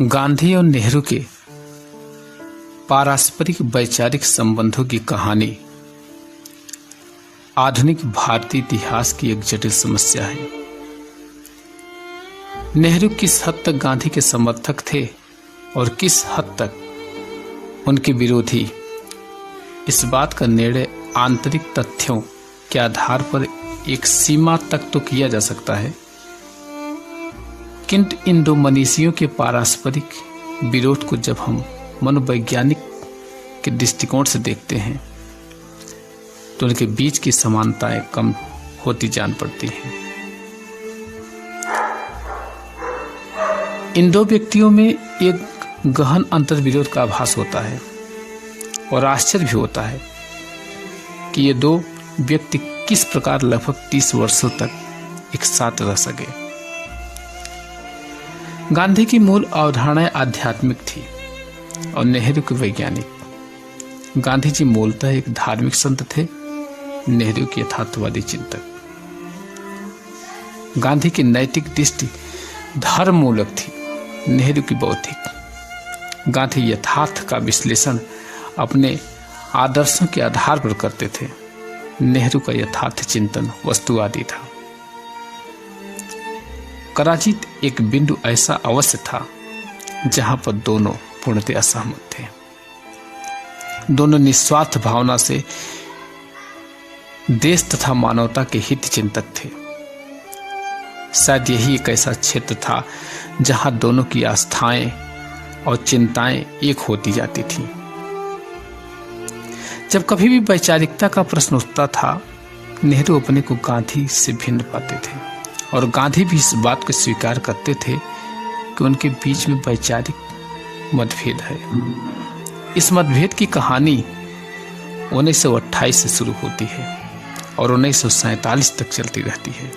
गांधी और नेहरू के पारस्परिक वैचारिक संबंधों की कहानी आधुनिक भारतीय इतिहास की एक जटिल समस्या है। नेहरू किस हद तक गांधी के समर्थक थे और किस हद तक उनके विरोधी, इस बात का निर्णय आंतरिक तथ्यों के आधार पर एक सीमा तक तो किया जा सकता है, किंतु इन दो मनीषियों के पारस्परिक विरोध को जब हम मनोवैज्ञानिक के दृष्टिकोण से देखते हैं तो उनके बीच की समानताएं कम होती जान पड़ती हैं। इन दो व्यक्तियों में एक गहन अंतर्विरोध का आभास होता है और आश्चर्य भी होता है कि ये दो व्यक्ति किस प्रकार लगभग 30 वर्षों तक एक साथ रह सके। गांधी की मूल अवधारणाएं आध्यात्मिक थी और नेहरू के वैज्ञानिक। गांधी जी मूलतः एक धार्मिक संत थे, नेहरू के यथार्थवादी चिंतक। गांधी की नैतिक दृष्टि धर्म मूलक थी, नेहरू की बौद्धिक। गांधी यथार्थ का विश्लेषण अपने आदर्शों के आधार पर करते थे, नेहरू का यथार्थ चिंतन वस्तुवादी था। कराचित एक बिंदु ऐसा अवश्य था जहां पर दोनों पूर्णतः असहमत थे। दोनों निस्वार्थ भावना से देश तथा मानवता के हित चिंतक थे। शायद यही एक ऐसा क्षेत्र था जहां दोनों की आस्थाएं और चिंताएं एक होती जाती थी। जब कभी भी वैचारिकता का प्रश्न उठता था, नेहरू अपने को गांधी से भिन्न पाते थे और गांधी भी इस बात को स्वीकार करते थे कि उनके बीच में वैचारिक मतभेद है। इस मतभेद की कहानी 1928 से शुरू होती है और 1947 तक चलती रहती है।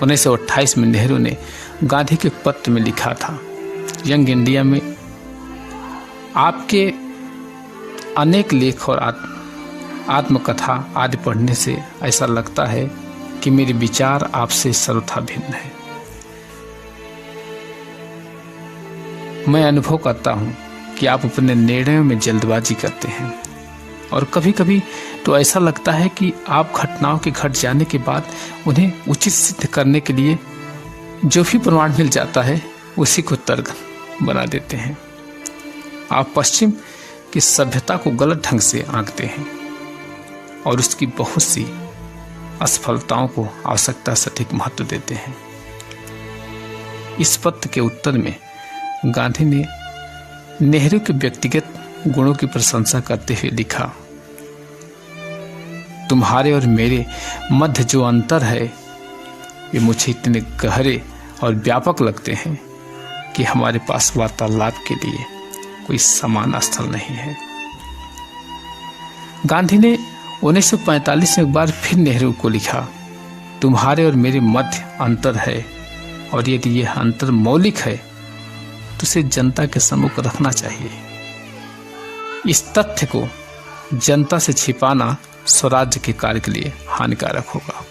1928 में नेहरू ने गांधी के पत्र में लिखा था, यंग इंडिया में आपके अनेक लेख और आत्मकथा आदि पढ़ने से ऐसा लगता है कि मेरे विचार आपसे सर्वथा भिन्न है। मैं अनुभव करता हूं कि आप अपने निर्णयों में जल्दबाजी करते हैं और कभी कभी तो ऐसा लगता है कि आप घटनाओं के घट जाने के बाद उन्हें उचित सिद्ध करने के लिए जो भी प्रमाण मिल जाता है उसी को तर्क बना देते हैं। आप पश्चिम की सभ्यता को गलत ढंग से आंकते हैं और उसकी बहुत सी असफलताओं को आवश्यकता से अधिक महत्व देते हैं। इस पत्र के उत्तर में गांधी ने नेहरू के व्यक्तिगत गुणों की प्रशंसा करते हुए लिखा, तुम्हारे और मेरे मध्य जो अंतर है वे मुझे इतने गहरे और व्यापक लगते हैं कि हमारे पास वार्तालाप के लिए कोई समान स्थल नहीं है। गांधी ने 1945 में एक बार फिर नेहरू को लिखा, तुम्हारे और मेरे मध्य अंतर है और यदि यह अंतर मौलिक है तो उसे जनता के सम्मुख रखना चाहिए। इस तथ्य को जनता से छिपाना स्वराज्य के कार्य के लिए हानिकारक होगा।